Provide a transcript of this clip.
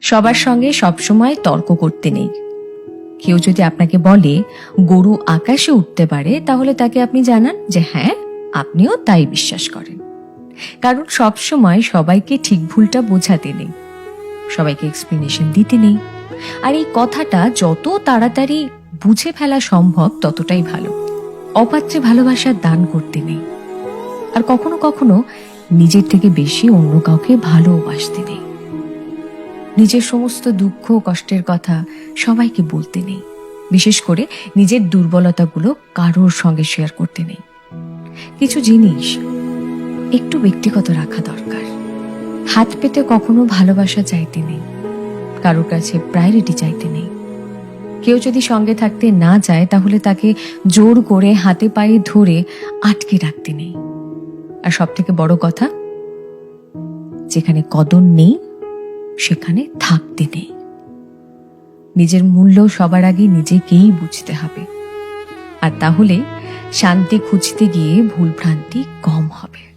সবার সঙ্গে সবসময় তর্ক করতে নেই। কেউ যদি আপনাকে বলে গরু আকাশে উঠতে পারে, তাহলে তাকে আপনি জানান যে হ্যাঁ, আপনিও তাই বিশ্বাস করেন। কারণ সবসময় সবাইকে ঠিক ভুলটা বোঝাতে নেই, সবাইকে এক্সপ্লেনেশন দিতে নেই। আর এই কথাটা যত তাড়াতাড়ি বুঝে ফেলা সম্ভব ততটাই ভালো। অপাত্রে ভালোবাসার দান করতে নেই। আর কখনো কখনো নিজের থেকে বেশি অন্য কাউকে ভালোবাসতে নেই। নিজের সমস্ত দুঃখ কষ্টের কথা সবাইকে বলতে নেই। বিশেষ করে নিজের দুর্বলতাগুলো কারোর সঙ্গে শেয়ার করতে নেই। কিছু জিনিস একটু ব্যক্তিগত রাখা দরকার। হাত পেতে কখনো ভালোবাসা চাইতে নেই, কারোর কাছে প্রায়োরিটি চাইতে নেই। কেউ যদি সঙ্গে থাকতে না চায়, তাহলে তাকে জোর করে হাতে পায়ে ধরে আটকে রাখতে নেই। আর সব থেকে বড় কথা, যেখানে কদর নেই সেখানে থাকতে নেই। নিজের মূল্য সবার আগে নিজেকেই বুঝতে হবে। আর তাহলে শান্তি খুঁজতে গিয়ে ভুলভ্রান্তি কম হবে।